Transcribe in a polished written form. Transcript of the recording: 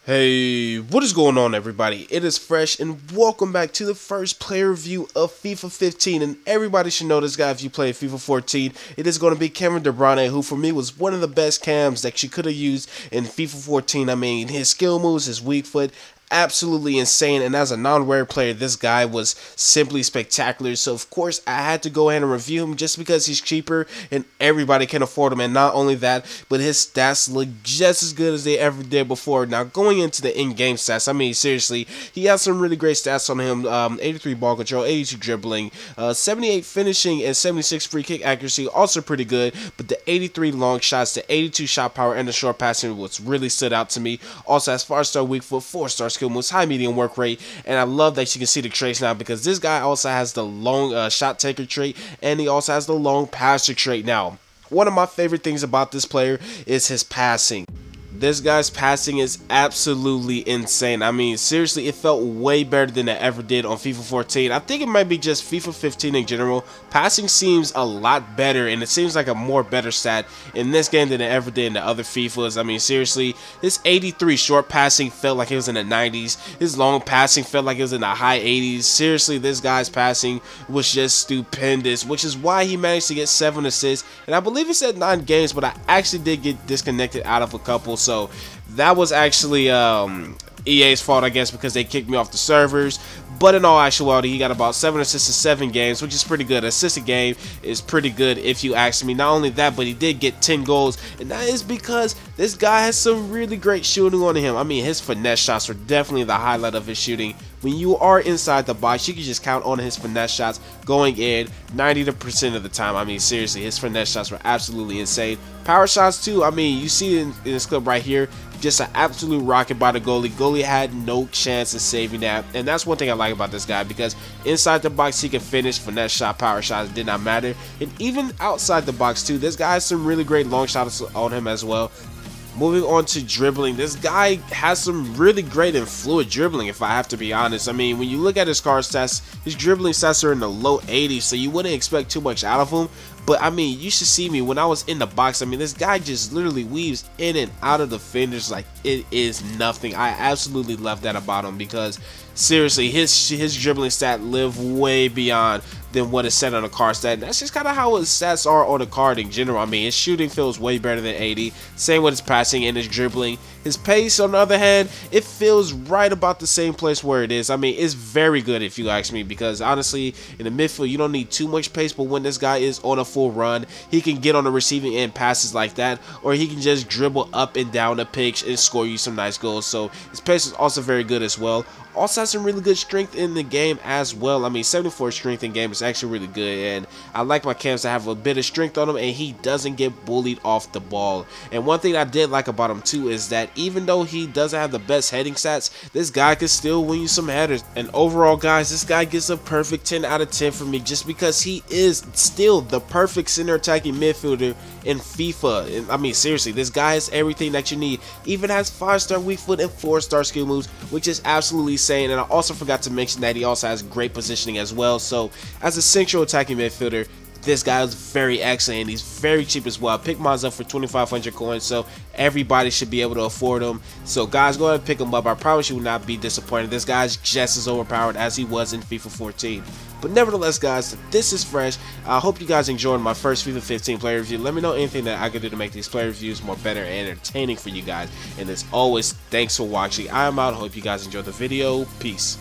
Hey, what is going on, everybody? It is Fresh and welcome back to the first player review of FIFA 15. And everybody should know this guy if you play FIFA 14. It is going to be Bruyne, who for me was one of the best cams that you could have used in FIFA 14. I mean, his skill moves, his weak foot, absolutely insane, and as a non-rare player, this guy was simply spectacular. So of course I had to go ahead and review him just because he's cheaper and everybody can afford him. And not only that, but his stats look just as good as they ever did before. Now going into the in-game stats, I mean seriously, he has some really great stats on him. 83 ball control, 82 dribbling, 78 finishing, and 76 free kick accuracy, also pretty good. But the 83 long shots, the 82 shot power, and the short passing was really stood out to me. Also has 5-star weak foot, 4-star skill moves, high medium work rate, and I love that you can see the traits now because this guy also has the long shot taker trait, and he also has the long passer trait. Now, one of my favorite things about this player is his passing. This guy's passing is absolutely insane. I mean, seriously, it felt way better than it ever did on FIFA 14. I think it might be just FIFA 15 in general. Passing seems a lot better, and it seems like a more better stat in this game than it ever did in the other FIFAs. I mean, seriously, his 83 short passing felt like it was in the 90s. His long passing felt like it was in the high 80s. Seriously, this guy's passing was just stupendous, which is why he managed to get 7 assists. And I believe he said 9 games, but I actually did get disconnected out of a couple. So that was actually EA's fault, I guess, because they kicked me off the servers. But in all actuality, he got about 7 assists in 7 games, which is pretty good. Assist a game is pretty good if you ask me. Not only that, but he did get 10 goals, and that is because this guy has some really great shooting on him. I mean, his finesse shots were definitely the highlight of his shooting. When you are inside the box, you can just count on his finesse shots going in 90% of the time. I mean, seriously, his finesse shots were absolutely insane. Power shots too. I mean, you see in this clip right here, just an absolute rocket by the goalie. Goalie had no chance of saving that, and that's one thing I like about this guy, because inside the box he can finish, finesse shot, power shots, did not matter. And even outside the box too, this guy has some really great long shots on him as well. Moving on to dribbling, this guy has some really great and fluid dribbling, if I have to be honest. I mean, when you look at his card stats, his dribbling stats are in the low 80s, so you wouldn't expect too much out of him. But I mean, you should see me when I was in the box. I mean, this guy just literally weaves in and out of defenders like it is nothing. I absolutely love that about him, because seriously, his dribbling stat live way beyond than what is set on the card stat. And that's just kind of how his stats are on the card in general. I mean, his shooting feels way better than 80. Same with his passing and his dribbling. His pace, on the other hand, it feels right about the same place where it is. I mean, it's very good if you ask me, because honestly, in the midfield, you don't need too much pace. But when this guy is on a full run, he can get on the receiving end passes like that, or he can just dribble up and down the pitch and score you some nice goals. So his pace is also very good as well. Also has some really good strength in the game as well. I mean, 74 strength in game is actually really good, and I like my cams to have a bit of strength on him, and he doesn't get bullied off the ball. And one thing I did like about him too is that even though he doesn't have the best heading stats, this guy can still win you some headers. And overall, guys, this guy gets a perfect 10 out of 10 for me, just because he is still the perfect center attacking midfielder in FIFA. And I mean, seriously, this guy has everything that you need. Even has 5-star weak foot and 4-star skill moves, which is absolutely insane. And I also forgot to mention that he also has great positioning as well. So as a central attacking midfielder, this guy is very excellent, and he's very cheap as well. I picked mine up for 2,500 coins, so everybody should be able to afford him. So guys, go ahead and pick him up. I promise you will not be disappointed. This guy's just as overpowered as he was in FIFA 14. But nevertheless, guys, this is Fresh. I hope you guys enjoyed my first FIFA 15 player review. Let me know anything that I could do to make these player reviews more better and entertaining for you guys. And as always, thanks for watching. I am out. I hope you guys enjoyed the video. Peace.